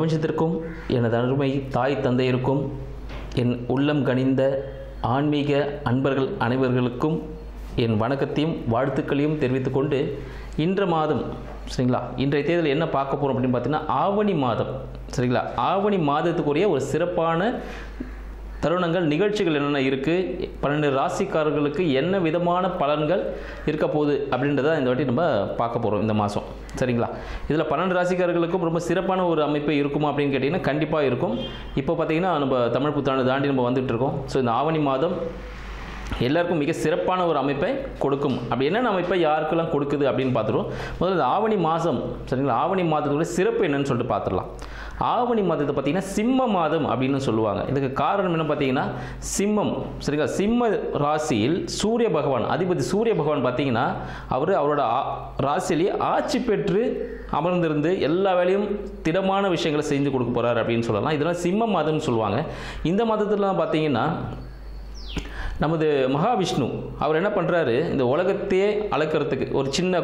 பிரபஞ்சத்திற்கும் எனது அருமை தாய் தந்தையருக்கும் என் உள்ளம் கனிந்த ஆன்மீக அன்பர்கள் அனைவர்களுக்கும் என் வணக்கத்தையும் வாழ்த்துக்களையும் தெரிவித்துக்கொண்டு இன்ற மாதம் சரிங்களா, இன்றைய தேதியில் என்ன பார்க்க போகிறோம் அப்படின்னு பார்த்தீங்கன்னா ஆவணி மாதம் சரிங்களா. ஆவணி மாதத்துக்குரிய ஒரு சிறப்பான தருணங்கள் நிகழ்ச்சிகள் என்னென்ன இருக்குது, 12 ராசிக்காரர்களுக்கு என்ன விதமான பலன்கள் இருக்க போகுது அப்படின்றத இந்த வாட்டி நம்ம பார்க்க போகிறோம் இந்த மாதம் சரிங்களா. இதில் 12 ராசிக்காரர்களுக்கும் ரொம்ப சிறப்பான ஒரு அமைப்பு இருக்குமா அப்படின்னு கேட்டிங்கன்னா கண்டிப்பாக இருக்கும். இப்போ பார்த்திங்கன்னா நம்ம தமிழ் புத்தாண்டு தாண்டி நம்ம வந்துட்டு இருக்கோம். ஸோ இந்த ஆவணி மாதம் எல்லாருக்கும் மிக சிறப்பான ஒரு அமைப்பை கொடுக்கும். அப்படி என்னென்ன அமைப்பை யாருக்கெல்லாம் கொடுக்குது அப்படின்னு பார்த்துருவோம். முதல்ல இந்த ஆவணி மாதம் சரிங்களா, ஆவணி மாதத்தோட சிறப்பு என்னன்னு சொல்லிட்டு பார்த்துடலாம். ஆவணி மாதத்தை பார்த்திங்கன்னா சிம்ம மாதம் அப்படின்னு சொல்லுவாங்க. இதுக்கு காரணம் என்ன பார்த்தீங்கன்னா, சிம்மம் சரிங்களா, சிம்ம ராசியில் சூரிய பகவான் அதிபதி சூரிய பகவான் பார்த்தீங்கன்னா அவரோட ராசியிலேயே ஆட்சி பெற்று அமர்ந்திருந்து எல்லா வேலையும் திடமான விஷயங்களை செஞ்சு கொடுக்க போகிறார் அப்படின்னு சொல்லலாம். இதெல்லாம் சிம்ம மாதம்னு சொல்லுவாங்க. இந்த மாதத்துலாம் பார்த்தீங்கன்னா நமது மகாவிஷ்ணு அவர் என்ன பண்ணுறாரு, இந்த உலகத்தையே அளக்கிறதுக்கு ஒரு சின்ன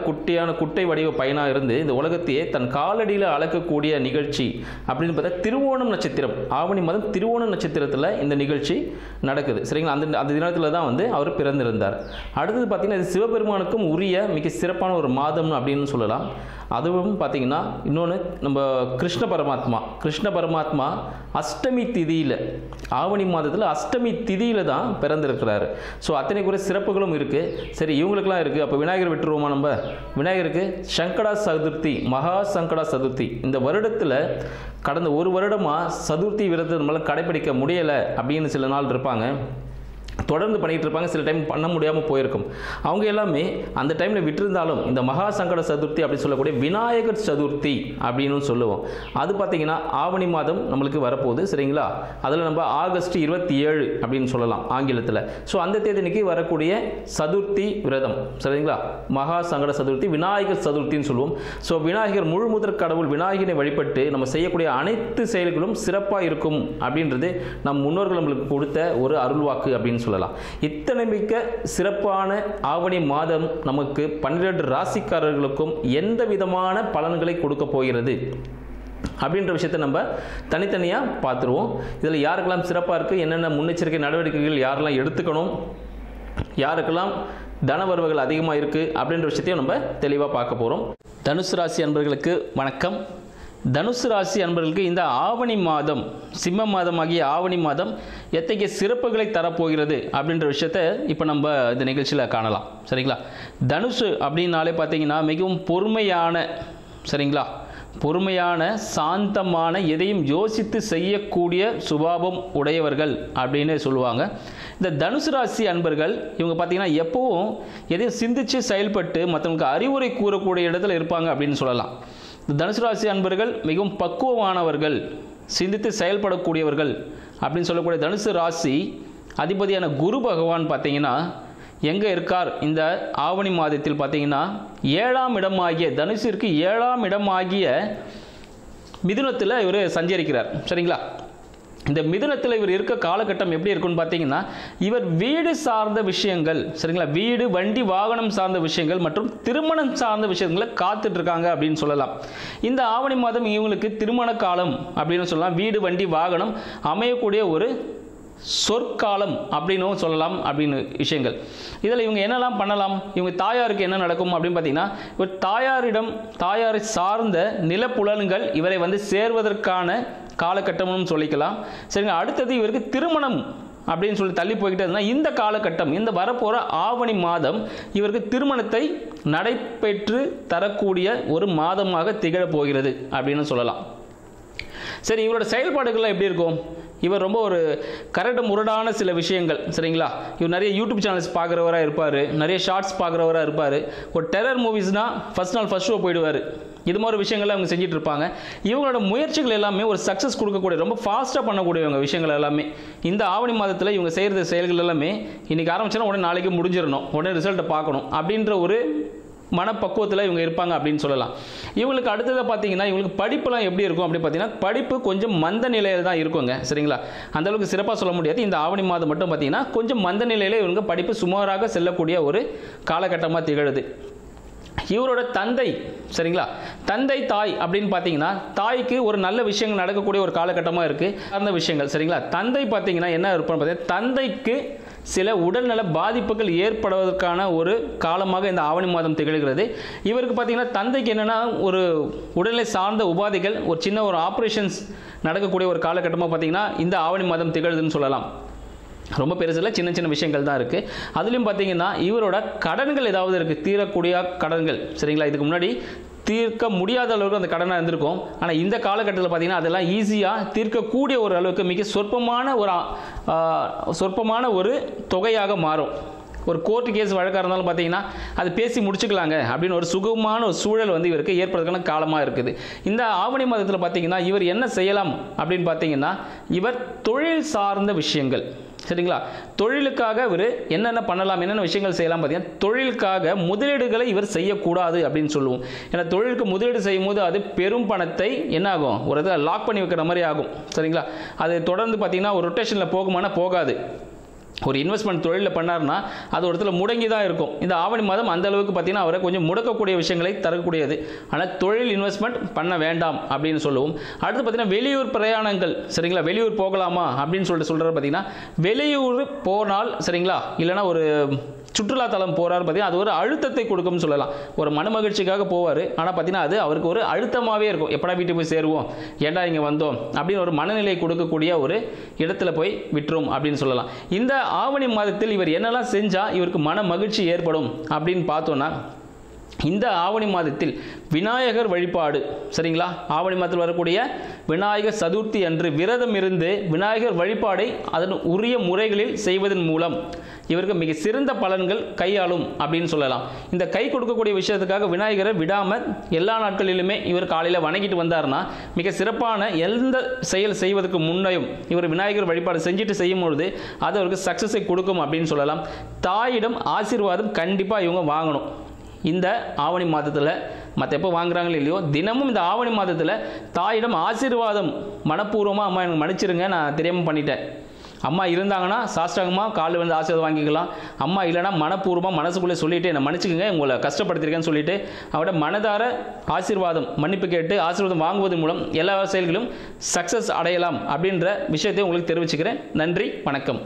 குட்டை வடிவ பையனாக இருந்து இந்த உலகத்தையே தன் காலடியில் அளக்கக்கூடிய நிகழ்ச்சி அப்படின்னு பார்த்தா திருவோணம் நட்சத்திரம், ஆவணி மாதம் திருவோணம் நட்சத்திரத்தில் இந்த நிகழ்ச்சி நடக்குது சரிங்களா. அந்த தினத்தில் தான் அவர் பிறந்திருந்தார். அடுத்தது பார்த்திங்கன்னா இது சிவபெருமானுக்கும் உரிய மிக சிறப்பான ஒரு மாதம்னு அப்படின்னு சொல்லலாம். அதுவும் பார்த்திங்கன்னா இன்னொன்று நம்ம கிருஷ்ண பரமாத்மா அஷ்டமி திதியில் ஆவணி மாதத்தில் அஷ்டமி திதியில் தான் பிறந்திருக்கிறாரு. ஸோ அத்தனை கூட சிறப்புகளும் இருக்குது. சரி, இவங்களுக்கெல்லாம் இருக்குது. அப்போ விநாயகர் விட்டுருவோமா? நம்ம விநாயகருக்கு சங்கடா சதுர்த்தி, மகா சங்கடா சதுர்த்தி இந்த வருடத்தில் கடந்த ஒரு வருடமாக சதுர்த்தி விரதத்தை நம்மளால் கடைப்பிடிக்க முடியலை அப்படின்னு சில நாள் இருப்பாங்க, தொடர்ந்து பண்ணிகிட்டு இருப்பாங்க. சில டைம் பண்ண முடியாமல் போயிருக்கும். அவங்க எல்லாமே அந்த டைமில் விட்டிருந்தாலும் இந்த மகா சங்கட சதுர்த்தி அப்படின்னு சொல்லக்கூடிய விநாயகர் சதுர்த்தி அப்படின்னு சொல்லுவோம். அது பார்த்திங்கன்னா ஆவணி மாதம் நம்மளுக்கு வரப்போகுது சரிங்களா. அதில் நம்ம ஆகஸ்ட் 27 அப்படின்னு சொல்லலாம் ஆங்கிலத்தில். ஸோ அந்த தேதிக்கு வரக்கூடிய சதுர்த்தி விரதம் சரிங்களா, மகா சங்கட சதுர்த்தி விநாயகர் சதுர்த்தின்னு சொல்லுவோம். ஸோ விநாயகர் முழு முதற் கடவுள் விநாயகனை வழிபட்டு நம்ம செய்யக்கூடிய அனைத்து செயல்களும் சிறப்பாக இருக்கும் அப்படின்றது நம் முன்னோர்கள் நம்மளுக்கு கொடுத்த ஒரு அருள்வாக்கு அப்படின்னு சொல்லலாம். இத்தனை மிக்க சிறப்பான ஆவணி மாதம் நமக்கு 12 ராசிக்காரர்களுக்கும் எந்த விதமான பலன்களை கொடுக்க போகிறது அப்படின்ற விஷயத்தை நம்ம தனித்தனியாக பார்த்துருவோம். இதில் யாருக்கெல்லாம் சிறப்பாக இருக்குது, என்னென்ன முன்னெச்சரிக்கை நடவடிக்கைகள் யாரெல்லாம் எடுத்துக்கணும், யாருக்கெல்லாம் தனவரவுகள் அதிகமாக இருக்குது அப்படின்ற விஷயத்தையும் நம்ம தெளிவாக பார்க்க போகிறோம். தனுசு ராசி அன்பர்களுக்கு வணக்கம். தனுசு ராசி அன்பர்களுக்கு இந்த ஆவணி மாதம், சிம்ம மாதமாகிய ஆவணி மாதம் எத்தகைய சிறப்புகளை தரப்போகிறது அப்படின்ற விஷயத்தை இப்போ நம்ம இந்த நிகழ்ச்சியில் காணலாம் சரிங்களா. தனுசு அப்படின்னாலே பார்த்தீங்கன்னா மிகவும் பொறுமையான சரிங்களா, பொறுமையான சாந்தமான எதையும் யோசித்து செய்யக்கூடிய சுபாவம் உடையவர்கள் அப்படின்னு சொல்லுவாங்க. இந்த தனுசு ராசி அன்பர்கள் இவங்க பார்த்தீங்கன்னா எப்போவும் எதையும் சிந்தித்து செயல்பட்டு மற்றவங்களுக்கு அறிவுரை கூறக்கூடிய இடத்துல இருப்பாங்க அப்படின்னு சொல்லலாம். தனுசு ராசி அன்பர்கள் மிகவும் பக்குவமானவர்கள், சிந்தித்து செயல்படக்கூடியவர்கள் அப்படின்னு சொல்லக்கூடிய தனுசு ராசி அதிபதியான குரு பகவான் பார்த்தீங்கன்னா எங்கே இருக்கார் இந்த ஆவணி மாதத்தில் பார்த்தீங்கன்னா 7ஆம் இடமாகிய தனுசிற்கு 7ஆம் இடமாகிய மிதுனத்தில் இவர் சஞ்சரிக்கிறார் சரிங்களா. இந்த மிதுனத்தில் இவர் இருக்க காலகட்டம் எப்படி இருக்குன்னு பார்த்தீங்கன்னா இவர் வீடு சார்ந்த விஷயங்கள் சரிங்களா, வீடு வண்டி வாகனம் சார்ந்த விஷயங்கள் மற்றும் திருமணம் சார்ந்த விஷயங்களை காத்துட்டு இருக்காங்க அப்படின்னு சொல்லலாம். இந்த ஆவணி மாதம் இவங்களுக்கு திருமண காலம் அப்படின்னு சொல்லலாம். வீடு வண்டி வாகனம் அமையக்கூடிய ஒரு சொற்காலம் அப்படின்னு சொல்லலாம் அப்படின்னு விஷயங்கள். இதில் இவங்க என்னெல்லாம் பண்ணலாம், இவங்க தாயாருக்கு என்ன நடக்கும் அப்படின்னு பார்த்தீங்கன்னா இவர் தாயாரை சார்ந்த நிலப்புலன்கள் இவரை சேர்வதற்கான காலகட்டம்னு சொல்லிக்கலாம் சரிங்க. அடுத்தது இவருக்கு திருமணம் அப்படின்னு சொல்லி தள்ளி போய்கிட்டே இருந்தால் இந்த காலகட்டம், இந்த வரப்போகிற ஆவணி மாதம் இவருக்கு திருமணத்தை நடைபெற்று தரக்கூடிய ஒரு மாதமாக திகழப் போகிறது அப்படின்னு சொல்லலாம். சரி, இவரோட செயல்பாடுகள்லாம் எப்படி இருக்கும்? இவர் ரொம்ப ஒரு கரடு முரடான சில விஷயங்கள் சரிங்களா. இவர் நிறைய யூடியூப் சேனல்ஸ் பார்க்குறவராக இருப்பார், நிறைய ஷார்ட்ஸ் பார்க்குறவராக இருப்பார். ஒரு டெரர் மூவிஸ்னால் ஃபஸ்ட் நாள் ஃபஸ்ட் ஷோ போயிடுவார். இது மாதிரி விஷயங்கள்லாம் அவங்க செஞ்சுட்டு இருப்பாங்க. இவங்களோட முயற்சிகள் எல்லாமே ஒரு சக்ஸஸ் கொடுக்கக்கூடிய ரொம்ப ஃபாஸ்ட்டாக பண்ணக்கூடியவங்க விஷயங்கள் எல்லாமே இந்த ஆவணி மாதத்தில் இவங்க செய்கிற செயல்கள் எல்லாமே இன்றைக்கி ஆரம்பிச்சோன்னா உடனே நாளைக்கு முடிஞ்சிடணும், உடனே ரிசல்ட்டை பார்க்கணும் அப்படின்ற ஒரு மனப்பக்குவத்தில் இவங்க இருப்பாங்க அப்படின்னு சொல்லலாம். இவங்களுக்கு அடுத்ததாக பார்த்தீங்கன்னா இவங்களுக்கு படிப்புலாம் எப்படி இருக்கும் அப்படின்னு பார்த்தீங்கன்னா படிப்பு கொஞ்சம் மந்த நிலையில் தான் இருக்குங்க சரிங்களா. அந்தளவுக்கு சிறப்பாக சொல்ல முடியாது. இந்த ஆவணி மாதம் மட்டும் பார்த்தீங்கன்னா கொஞ்சம் மந்த நிலையில் இவங்க படிப்பு சுமாராக செல்லக்கூடிய ஒரு காலகட்டமாக திகழுது. இவரோட தந்தை, சரிங்களா, தந்தை தாய் அப்படின்னு பார்த்தீங்கன்னா தாய்க்கு ஒரு நல்ல விஷயங்கள் நடக்கக்கூடிய ஒரு காலகட்டமாக இருக்குது. அந்த விஷயங்கள் சரிங்களா. தந்தை பார்த்தீங்கன்னா என்ன இருப்பான்னு பார்த்தீங்கன்னா தந்தைக்கு சில உடல்நல பாதிப்புகள் ஏற்படுவதற்கான ஒரு காலமாக இந்த ஆவணி மாதம் திகழ்கிறது. இவருக்கு பார்த்தீங்கன்னா தந்தைக்கு என்னென்னா ஒரு உடல்நிலை சார்ந்த உபாதைகள், ஒரு சின்ன ஒரு ஆப்ரேஷன்ஸ் நடக்கக்கூடிய ஒரு காலகட்டமாக பார்த்தீங்கன்னா இந்த ஆவணி மாதம் திகழ்துன்னு சொல்லலாம். ரொம்ப பெருசில் சின்ன சின்ன விஷயங்கள் தான் இருக்குது. அதுலேயும் பார்த்தீங்கன்னா இவரோட கடன்கள் ஏதாவது இருக்குது, தீரக்கூடிய கடன்கள், சரிங்களா. இதுக்கு முன்னாடி தீர்க்க முடியாத அளவுக்கு அந்த கடனாக இருந்திருக்கும். ஆனால் இந்த காலகட்டத்தில் பார்த்தீங்கன்னா அதெல்லாம் ஈஸியாக தீர்க்கக்கூடிய ஒரு அளவுக்கு மிக சொற்பமான ஒரு தொகையாக மாறும். ஒரு கோர்ட்டு கேஸ் வழக்காக இருந்தாலும் பார்த்தீங்கன்னா அது பேசி முடிச்சுக்கலாங்க அப்படின்னு ஒரு சுகமான ஒரு சூழல் வந்து இவருக்கு ஏற்படுறதுக்கான காலமாக இருக்குது. இந்த ஆவணி மாதத்தில் பார்த்தீங்கன்னா இவர் என்ன செய்யலாம் அப்படின்னு பார்த்தீங்கன்னா இவர் தொழில் சார்ந்த விஷயங்கள், சரிங்களா, தொழிலுக்காக இவர் என்னென்ன பண்ணலாம், என்னென்ன விஷயங்கள் செய்யலாம் பார்த்தீங்கன்னா தொழிலுக்காக முதலீடுகளை இவர் செய்யக்கூடாது அப்படின்னு சொல்லுவோம். ஏன்னா தொழிலுக்கு முதலீடு செய்யும் போது அது பெரும் பணத்தை என்ன ஆகும், ஒரு இதை லாக் பண்ணி வைக்கிற மாதிரி ஆகும், சரிங்களா. அது தொடர்ந்து பார்த்தீங்கன்னா ஒரு ரொட்டேஷனில் போகுமானா போகாது. ஒரு இன்வெஸ்ட்மெண்ட் தொழிலில் பண்ணார்னா அது ஒரு இடத்துல முடங்கி தான் இருக்கும். இந்த ஆவணி மாதம் அந்த அளவுக்கு பார்த்தீங்கன்னா அவரை கொஞ்சம் முடக்கக்கூடிய விஷயங்களை தரக்கூடியது. ஆனால் தொழில் இன்வெஸ்ட்மெண்ட் பண்ண வேண்டாம் அப்படின்னு சொல்லுவோம். அடுத்து பார்த்தீங்கன்னா வெளியூர் பிரயாணங்கள், சரிங்களா, வெளியூர் போகலாமா அப்படின்னு சொல்கிறது பார்த்தீங்கன்னா வெளியூர் போனால், சரிங்களா, இல்லைனா ஒரு சுற்றுலாத்தலம் போகிறாரு பார்த்தீங்கன்னா அது ஒரு அழுத்தத்தை கொடுக்கும்னு சொல்லலாம். ஒரு மன மகிழ்ச்சிக்காக போவார், ஆனால் பார்த்தீங்கன்னா அது அவருக்கு ஒரு அழுத்தமாகவே இருக்கும். எப்படா வீட்டுக்கு போய் சேருவோம், ஏண்டா இங்கே வந்தோம் அப்படின்னு ஒரு மனநிலை கொடுக்கக்கூடிய ஒரு இடத்துல போய் விட்டுரும் அப்படின்னு சொல்லலாம். இந்த ஆவணி மாதத்தில் இவர் என்னெல்லாம் செஞ்சால் இவருக்கு மன மகிழ்ச்சி ஏற்படும் அப்படின்னு பார்த்தோன்னா இந்த ஆவணி மாதத்தில் விநாயகர் வழிபாடு, சரிங்களா, ஆவணி மாதத்தில் வரக்கூடிய விநாயகர் சதுர்த்தி அன்று விரதம் இருந்து விநாயகர் வழிபாடை அதன் உரிய முறைகளில் செய்வதன் மூலம் இவருக்கு மிக சிறந்த பலன்கள் கையாளும் அப்படின்னு சொல்லலாம். இந்த கை கொடுக்கக்கூடிய விஷயத்துக்காக விநாயகரை விடாமல் எல்லா நாட்களிலுமே இவர் காலையில் வணங்கிட்டு வந்தார்னா மிக சிறப்பான எந்த செயல் செய்வதற்கு முன்னையும் இவர் விநாயகர் வழிபாடு செஞ்சுட்டு செய்யும் பொழுது அது அவருக்கு சக்ஸஸை கொடுக்கும் அப்படின்னு சொல்லலாம். தாயிடம் ஆசீர்வாதம் கண்டிப்பாக இவங்க வாங்கணும். இந்த ஆவணி மாதத்தில் மற்ற எப்போ வாங்குறாங்களோ இல்லையோ தினமும் இந்த ஆவணி மாதத்தில் தாயிடம் ஆசீர்வாதம் மனப்பூர்வமாக அம்மா எனக்கு மன்னிச்சிருங்க, நான் தெரியாமல் பண்ணிட்டேன். அம்மா இருந்தாங்கன்னா சாஷ்டாங்கமாக காலில் வந்து ஆசீர்வாதம் வாங்கிக்கலாம். அம்மா இல்லைனா மனப்பூர்வமாக மனசுக்குள்ளே சொல்லிவிட்டு என்னை மன்னிச்சுக்கங்க, உங்களை கஷ்டப்படுத்திருக்கேன்னு சொல்லிவிட்டு அவட மனதார ஆசீர்வாதம் மன்னிப்பு கேட்டு ஆசீர்வாதம் வாங்குவதன் மூலம் எல்லா செயல்களும் சக்ஸஸ் அடையலாம் அப்படின்ற விஷயத்தை உங்களுக்கு தெரிவிச்சுக்கிறேன். நன்றி, வணக்கம்.